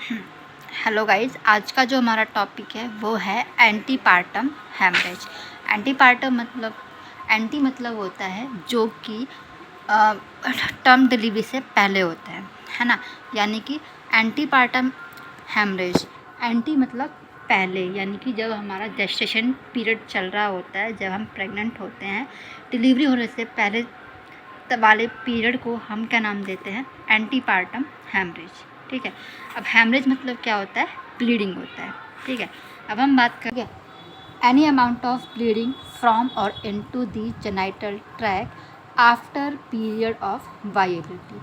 Hello guys, आज का जो हमारा टॉपिक है वो है एंटीपार्टम हेमरेज। एंटीपार्टम मतलब होता है जो कि टर्म डिलीवरी से पहले होता है ना। यानी कि एंटीपार्टम हेमरेज, एंटी मतलब पहले, यानी कि जब हमारा जेस्टेशन पीरियड चल रहा होता है, जब हम प्रेग्नेंट होते हैं, डिलीवरी होने से पहले वाले पीरियड को हम क्या नाम देते हैं? Antepartum haemorrhage. ठीक है। अब हेमरेज मतलब क्या होता है? ब्लीडिंग होता है। ठीक है। अब हम बात करेंगे any amount of bleeding from और into the genital tract after period of viability.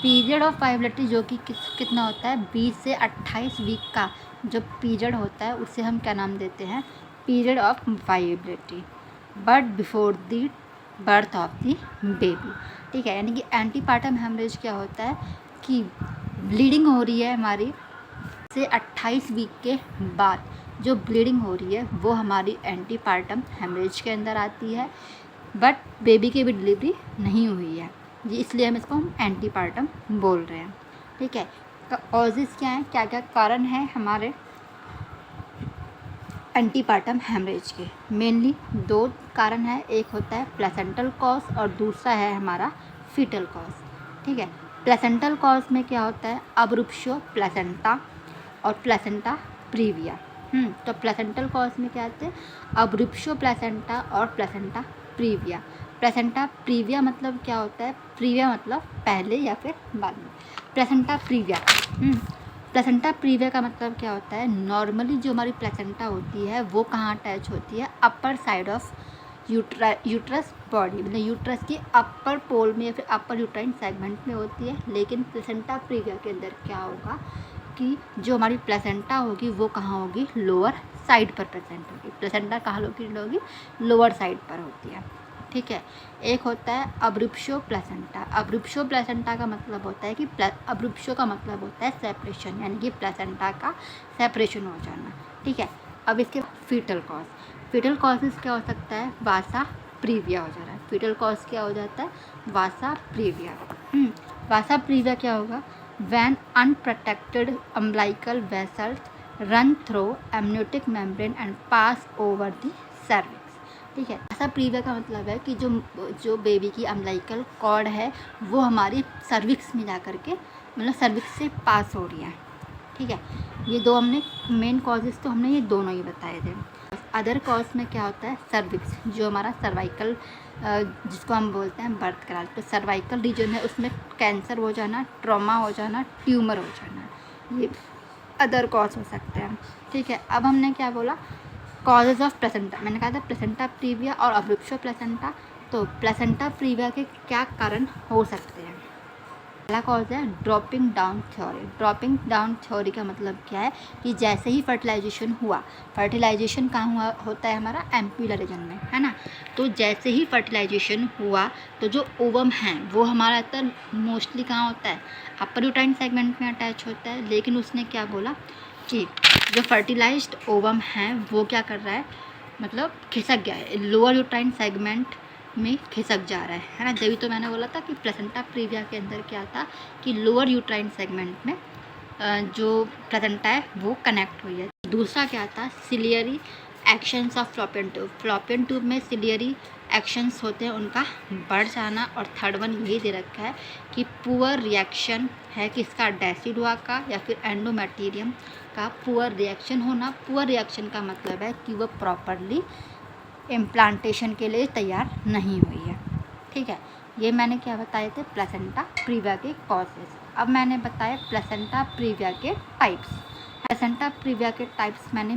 Period of viability जो कि कितना होता है? 20 से 28 वीक का जो पीरियड होता है उसे हम क्या नाम देते हैं? Period of viability, but before the birth of the baby. ठीक है। यानी कि एंटीपार्टम हेमरेज क्या होता है कि ब्लीडिंग हो रही है हमारी से 28 वीक के बाद, जो ब्लीडिंग हो रही है वो हमारी एंटीपार्टम हेमरेज के अंदर आती है, बट बेबी की भी डिलीवरी नहीं हुई है जी, इसलिए हम इसको एंटीपार्टम बोल रहे हैं। ठीक है। कॉजेज़ क्या हैं, क्या क्या कारण है हमारे एंटीपार्टम हेमरेज के? मेनली दो कारण है, एक होता है प्लेसेंटल कॉज और दूसरा है हमारा फीटल कॉज। ठीक है। प्लेसेंटल कॉज में क्या होता है? अब्रुप्शो प्लेसेंटा और प्लेसेंटा प्रीविया। तो प्लेसेंटल कॉज में क्या आते हैं? अब्रुप्शो प्लेसेंटा और प्लेसेंटा प्रीविया। प्लेसेंटा प्रीविया मतलब क्या होता है? प्रीविया मतलब पहले या फिर बाद में। प्लेसेंटा प्रीविया प्लेसेंटा प्रीविया का मतलब क्या होता है? नॉर्मली जो हमारी प्लेसेंटा होती है वो कहाँ अटैच होती है? Upper side of uterus body, मतलब यूट्रस की अपर पोल में या फिर अपर यूट्राइन सेगमेंट में होती है। लेकिन प्लेसेंटा प्रीविया के अंदर क्या होगा कि जो हमारी प्लेसेंटा होगी वो कहाँ होगी? लोअर साइड पर प्रेजेंट होगी। प्लेसेंटा कहाँ लोकेटेड होगी? लोअर साइड पर होती है। ठीक है। एक होता है अब्रुप्शो प्लेसेंटा। अब्रुप्शो प्लेसेंटा का मतलब होता है कि अब्रुप्शो का मतलब होता है सेपरेशन, यानी कि प्लेसेंटा का सेपरेशन हो जाना। ठीक है। अब इसके फीटल कॉज, फीटल कॉजेज क्या हो सकता है? वासा प्रीविया हो जा रहा है। फीटल कॉज क्या हो जाता है? वासा प्रीविया। वासा प्रीविया क्या होगा? When unprotected umbilical vessels run through amniotic membrane and pass over the cervix। ठीक है। ऐसा प्रीविया का मतलब है कि जो बेबी की अम्बिलिकल कॉर्ड है वो हमारी सर्विक्स में जा कर के, मतलब सर्विक्स से पास हो रही है। ठीक है। ये दो हमने मेन कॉजेज़ तो हमने ये दोनों ही बताए थे। अदर कॉज में क्या होता है? सर्विक्स, जो हमारा सर्वाइकल जिसको हम बोलते हैं बर्थ कराल, तो सर्वाइकल रीजन है उसमें कैंसर हो जाना, ट्रॉमा हो जाना, ट्यूमर हो जाना, ये अदर कॉज हो सकते हैं। ठीक है। अब हमने क्या बोला? Causes of placenta. मैंने कहा था प्लेसेंटा प्रीविया और अब्रुप्शो प्लेसेंटा। तो प्लेसेंटा प्रीविया के क्या कारण हो सकते हैं? पहला कॉज है dropping down theory. Dropping down theory का मतलब क्या है कि जैसे ही फर्टिलाइजेशन हुआ, फर्टिलाइजेशन कहाँ हुआ होता है? हमारा एम्प्यूलर रीजन में, है ना। तो जैसे ही फर्टिलाइजेशन हुआ तो जो ओवम है वो हमारा तर मोस्टली कहाँ होता है? अपर यूट्राइन सेगमेंट में अटैच होता है। लेकिन उसने क्या बोला कि जो फर्टिलाइज्ड ओवम है वो क्या कर रहा है? मतलब खिसक गया है, लोअर यूट्राइन सेगमेंट में खिसक जा रहा है ना। जभी तो मैंने बोला था कि प्लेसेंटा प्रीविया के अंदर क्या था कि लोअर यूट्राइन सेगमेंट में जो प्लेसेंटा है वो कनेक्ट हुई है। दूसरा क्या था? Ciliary actions of fallopian tube. Fallopian tube में सिलियरी एक्शंस होते हैं उनका बढ़ जाना। और थर्ड वन यही दे रखा है कि पुअर रिएक्शन है किसका? डेसिडुआ का या फिर एंडोमेटेरियम का पुअर रिएक्शन होना। पुअर रिएक्शन का मतलब है कि वो प्रॉपरली इम्प्लांटेशन के लिए तैयार नहीं हुई है। ठीक है। ये मैंने क्या बताए थे? प्लेसेंटा प्रीविया के कॉजेज। अब मैंने बताया प्लेसेंटा प्रीविया के टाइप्स। प्लेसेंटा प्रीविया के टाइप्स मैंने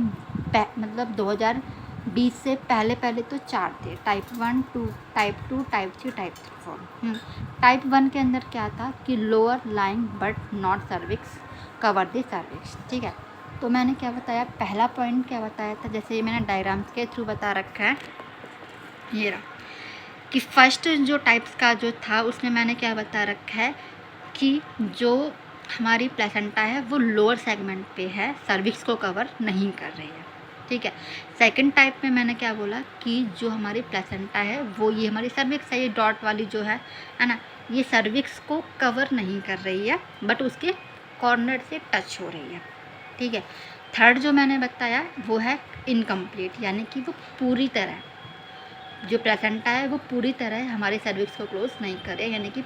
मतलब 2020 से पहले तो 4 थे, type 1, type 2, type 3, type 4। Type 1 के अंदर क्या था कि lower lying but not cervix cover the cervix. ठीक है। तो मैंने क्या बताया? पहला पॉइंट क्या बताया था? जैसे ये मैंने डायग्राम्स के थ्रू बता रखा है, ये रहा कि फर्स्ट जो टाइप्स का जो था उसमें मैंने क्या बता रखा है कि जो हमारी प्लेसेंटा है वो लोअर सेगमेंट पे है, सर्विक्स को कवर नहीं कर रही है। ठीक है। सेकंड टाइप में मैंने क्या बोला कि जो हमारी प्लेसेंटा है वो ये हमारी सर्विक्स है, ये डॉट वाली जो है ना, ये सर्विक्स को कवर नहीं कर रही है, बट उसके कॉर्नर से टच हो रही है, ठीक है। थर्ड जो मैंने बताया वो है इनकम्प्लीट, यानी कि वो पूरी तरह, जो प्लेसेंटा है वो पूरी तरह हमारे सर्विक्स को क्लोज नहीं कर रहे, यानी कि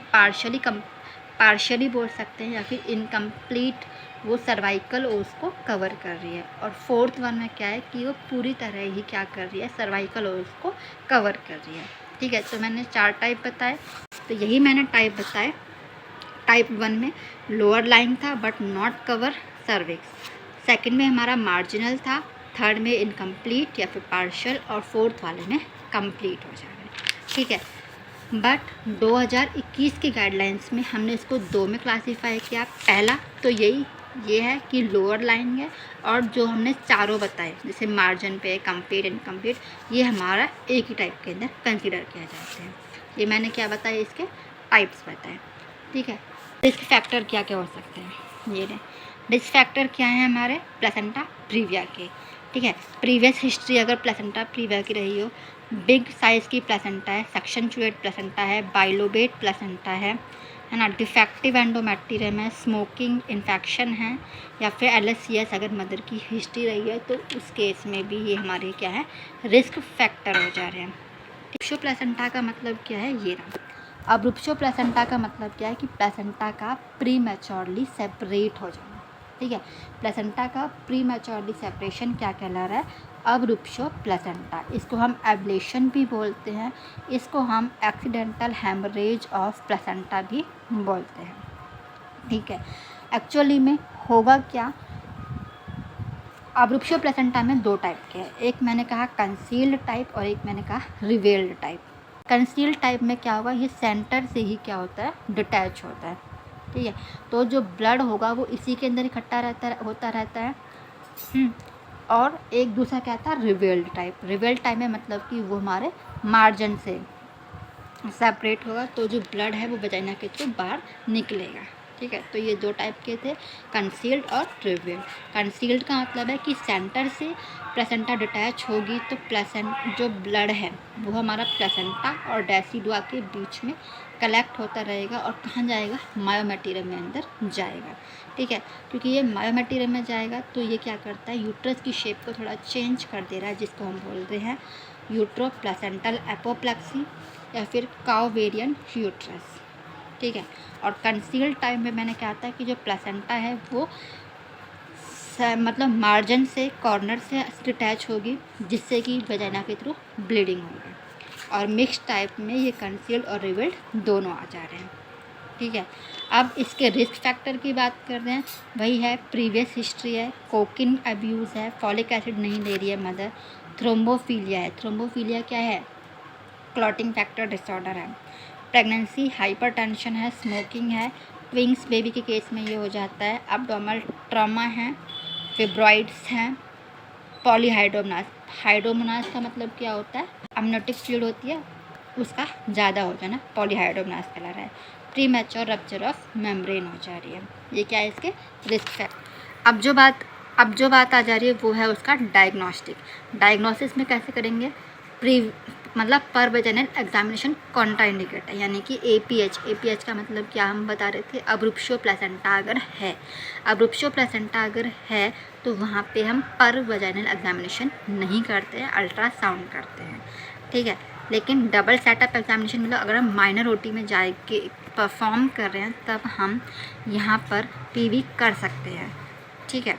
पार्शली बोल सकते हैं, या फिर इनकम्प्लीट वो सर्वाइकल ओस को कवर कर रही है। और फोर्थ वन में क्या है कि वो पूरी तरह ही क्या कर रही है, सर्वाइकल ओस को कवर कर रही है, ठीक है। तो मैंने 4 टाइप बताए, तो यही मैंने टाइप बताए। टाइप 1 में लोअर लाइन था but not cover cervix, second में हमारा मार्जिनल था, थर्ड में इनकम्प्लीट या फिर पार्शियल, और फोर्थ वाले में कंप्लीट हो जाएगा, ठीक है। बट 2021 के गाइडलाइंस में हमने इसको 2 में क्लासीफाई किया। पहला तो ये है कि लोअर लाइन है, और जो हमने चारों बताए जैसे मार्जिन पे, कंप्लीट, इनकम्प्लीट, ये हमारा एक ही टाइप के अंदर कंसिडर किया जाते हैं। ये मैंने क्या बताया, इसके टाइप्स बताए, ठीक है। रिस्क फैक्टर क्या क्या हो सकते हैं, ये रिस्क फैक्टर क्या है हमारे प्लेसेंटा प्रीविया के, ठीक है। प्रीवियस हिस्ट्री अगर प्लेसेंटा प्रीविया की रही हो, बिग साइज़ की प्लेसेंटा है, सेक्शन-चुएट प्लेसेंटा है, बाइलोबेट प्लेसेंटा है ना, डिफेक्टिव एंडोमेट्रियम है, स्मोकिंग इन्फेक्शन है, या फिर LSCS अगर मदर की हिस्ट्री रही है तो उस केस में भी ये हमारे क्या है, रिस्क फैक्टर हो जा रहे हैं। अब्रुप्शो प्लेसेंटा का मतलब क्या है, ये रहा। अब्रुप्शो प्लेसेंटा का मतलब क्या है कि प्लेसेंटा का प्री मैच्योरली सेपरेट हो जाना, ठीक है। प्लेसेंटा का प्री मैच्योरली सेपरेशन क्या कहला रहा है, अब्रुप्शो प्लेसेंटा। इसको हम एब्लेशन भी बोलते हैं, इसको हम एक्सीडेंटल हेमरेज ऑफ प्लेसेंटा भी बोलते हैं, ठीक है। एक्चुअली में होगा क्या, अब्रुप्शो प्लेसेंटा में 2 टाइप के हैं, एक मैंने कहा कंसील्ड टाइप और एक मैंने कहा रिवेल्ड टाइप। कंसील्ड टाइप में क्या होगा, ये सेंटर से ही क्या होता है, डिटैच होता है, ठीक है। तो जो ब्लड होगा वो इसी के अंदर इकट्ठा होता रहता है। और एक दूसरा क्या था, रिवेल्ड टाइप। रिवेल्ड टाइप में मतलब कि वो हमारे मार्जिन से सेपरेट होगा, तो जो ब्लड है वो वजाइना के थ्रू बाहर निकलेगा, ठीक है। तो ये 2 टाइप के थे, कंसील्ड और रिवेल्ड। कंसील्ड का मतलब है कि सेंटर से प्लेसेंटा डिटैच होगी तो जो ब्लड है वो हमारा प्लेसेंटा और डेसिडुआ के बीच में कलेक्ट होता रहेगा, और कहाँ जाएगा, मायोमेटेरियम में अंदर जाएगा, ठीक है। क्योंकि ये मायोमेटेरियम में जाएगा तो ये क्या करता है, यूट्रस की शेप को थोड़ा चेंज कर दे रहा है, जिसको हम बोलते हैं यूट्रो प्लेसेंटल एपोप्लेक्सी या फिर काउवेरियन यूट्रस, ठीक है। और कंसील्ड टाइप में मैंने कहा था कि जो प्लेसेंटा है वो मतलब मार्जिन से, कॉर्नर से डिटैच होगी, जिससे कि वजाइना के थ्रू ब्लीडिंग होगी। और मिक्स टाइप में ये कंसील्ड और रिवेल्ड दोनों आ जा रहे हैं, ठीक है। अब इसके रिस्क फैक्टर की बात कर रहे हैं, वही है प्रीवियस हिस्ट्री है, कोकिन अब्यूज़ है, फॉलिक एसिड नहीं ले रही है मदर, थ्रोम्बोफीलिया है। थ्रोम्बोफीलिया क्या है, क्लॉटिंग फैक्टर डिसऑर्डर है, प्रेगनेंसी हाइपरटेंशन है, स्मोकिंग है, ट्विंग्स बेबी के केस में ये हो जाता है, एब्डोमिनल ट्रॉमा है, फिब्रॉइड्स हैं, पॉलीहाइड्रोमनास। हाइड्रोमनास का मतलब क्या होता है, अमनोटिक फ्लूइड होती है उसका ज़्यादा हो जाना, पॉलीहाइड्रोमनास कहला रहा है। Pre mature rupture of membrane हो जा रही है, ये क्या है इसके रिस्क फैक्टर। अब जो बात आ जा रही है वो है उसका डायग्नोस्टिक। डायग्नोसिस में कैसे करेंगे, मतलब पर वजाइनल एग्जामिनेशन कॉन्ट्राइंडिकेट है, यानी कि APH का मतलब क्या हम बता रहे थे, अब्रुप्शो प्लेसेंटा अगर है, अब्रुप्शो प्लेसेंटा अगर है तो वहाँ पे हम पर वजाइनल एग्जामिनेशन नहीं करते हैं, अल्ट्रासाउंड करते हैं, ठीक है। लेकिन डबल सेटअप एग्जामिनेशन मतलब अगर हम माइनर OT में जाके परफॉर्म कर रहे हैं तब हम यहाँ पर PV कर सकते हैं, ठीक है।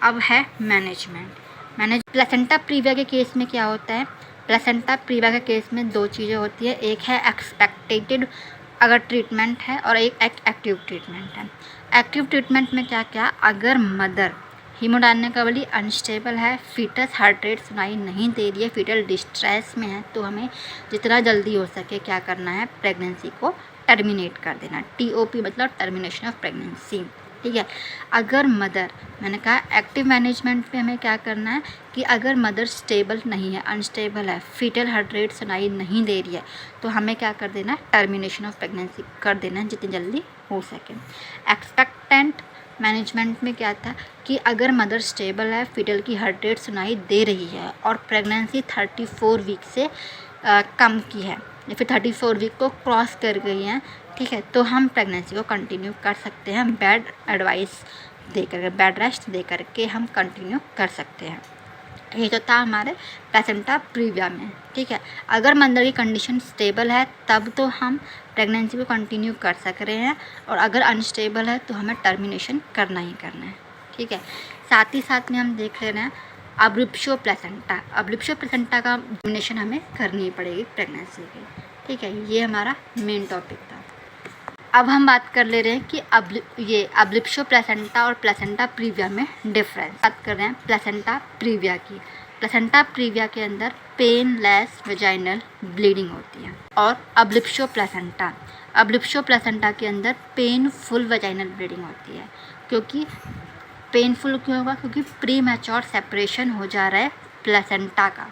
अब है मैनेजमेंट। प्लेसेंटा प्रीविया के केस में क्या होता है, प्लेसेंटा प्रीविया के केस में 2 चीज़ें होती है, एक है एक्सपेक्टेड अगर ट्रीटमेंट है और एक एक्टिव ट्रीटमेंट है। एक्टिव ट्रीटमेंट में क्या क्या, अगर मदर हीमोडायनेमिकली अनस्टेबल है, फीटस हार्ट रेट सुनाई नहीं दे रही है, फीटल डिस्ट्रेस में है, तो हमें जितना जल्दी हो सके क्या करना है, प्रेगनेंसी को टर्मिनेट कर देना। TOP मतलब टर्मिनेशन ऑफ प्रेगनेंसी, ठीक है। अगर मदर, मैंने कहा एक्टिव मैनेजमेंट पे हमें क्या करना है कि अगर मदर स्टेबल नहीं है, अनस्टेबल है, फीटल हार्ट रेट सुनाई नहीं दे रही है, तो हमें क्या कर देना है, टर्मिनेशन ऑफ प्रेगनेंसी कर देना है जितनी जल्दी हो सके। एक्सपेक्टेंट मैनेजमेंट में क्या था कि अगर मदर स्टेबल है, फीटल की हार्ट रेट सुनाई दे रही है और प्रेगनेंसी 34 वीक से कम की है, या फिर 34 वीक को क्रॉस कर गई हैं, ठीक है, तो हम प्रेगनेंसी को कंटिन्यू कर सकते हैं बेड एडवाइस देकर, बेड रेस्ट दे करके हम कंटिन्यू कर सकते हैं। ये तो था हमारे प्लेसेंटा प्रीविया में, ठीक है। अगर मदर की कंडीशन स्टेबल है तब तो हम प्रेगनेंसी को कंटिन्यू कर सक रहे हैं, और अगर अनस्टेबल है तो हमें टर्मिनेशन करना ही करना है, ठीक है। साथ ही साथ में हम देख ले रहे हैं अब्रूप्शो प्लेसेंटा। अब्रूप्शो प्लेसेंटा का टर्मिनेशन हमें करनी ही पड़ेगी प्रेगनेंसी की, ठीक है। ये हमारा मेन टॉपिक था। अब हम बात कर ले रहे हैं कि ये अब्रूप्शो प्लेसेंटा और प्लेसेंटा प्रीविया में डिफरेंस। बात कर रहे हैं प्लेसेंटा प्रीविया की। प्लेसेंटा प्रीविया के अंदर पेनलेस वेजाइनल ब्लीडिंग होती है, और अब्रूप्शो प्लेसेंटा के अंदर पेनफुल वेजाइनल ब्लीडिंग होती है। क्योंकि पेनफुल क्यों होगा? क्योंकि प्री मैच्योर सेपरेशन हो जा रहा है प्लेसेंटा का।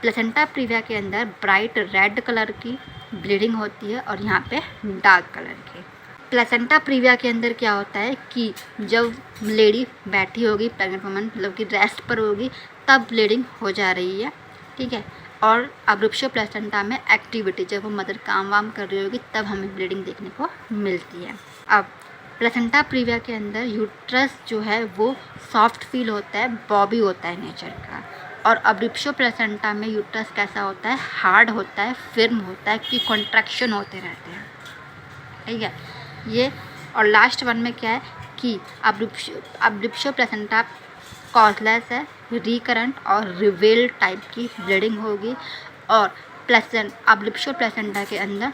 प्लेसेंटा प्रीविया के अंदर ब्राइट रेड कलर की ब्लीडिंग होती है और यहाँ पे डार्क कलर की। प्लेसेंटा प्रीविया के अंदर क्या होता है कि जब लेडी बैठी होगी, प्रेग्नेंट वुमन मतलब कि रेस्ट पर होगी, तब ब्लीडिंग हो जा रही है, ठीक है। और अब्रूप्शो प्लेसेंटा में एक्टिविटी, जब वो मदर काम वाम कर रही होगी तब हमें ब्लीडिंग देखने को मिलती है। अब प्लेसेंटा प्रीविया के अंदर यूट्रस जो है वो सॉफ्ट फील होता है, बॉबी होता है नेचर का। और अब्रूप्शो प्लेसेंटा में यूट्रस कैसा होता है? हार्ड होता है, फिर्म होता है, कि कॉन्ट्रैक्शन होते रहते हैं, ठीक है ये। और लास्ट वन में क्या है कि अब्रूप्शो प्लेसेंटा कॉजलेस है, रिकरेंट और रिवेल टाइप की ब्लीडिंग होगी। और अब्रूप्शो प्लेसेंटा के अंदर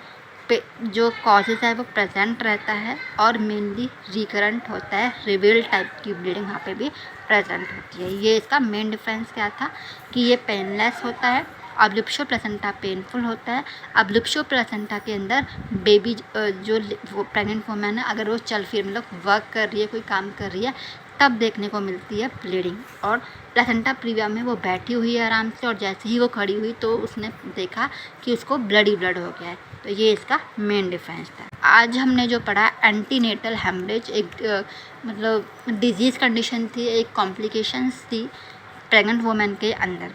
जो कॉजेज है वो प्रेजेंट रहता है, और मेनली रिकरेंट होता है, रिवेल टाइप की ब्लीडिंग यहाँ पे भी प्रेजेंट होती है। ये इसका मेन डिफरेंस क्या था कि ये पेनलेस होता है, अब्रूप्शो प्लेसेंटा पेनफुल होता है। अब्रूप्शो प्लेसेंटा के अंदर बेबी जो वो प्रेग्नेंट वुमन है, अगर वो चल फिर मतलब वर्क कर रही है, कोई काम कर रही है, तब देखने को मिलती है ब्लीडिंग। और प्लेसेंटा प्रीविया में वो बैठी हुई है आराम से, और जैसे ही वो खड़ी हुई तो उसने देखा कि उसको ब्लड हो गया है। तो ये इसका मेन डिफरेंस था। आज हमने जो पढ़ा एंटीनेटल हेमरेज, एक मतलब डिजीज़ कंडीशन थी, एक कॉम्प्लिकेशंस थी प्रेग्नेंट वुमेन के अंदर।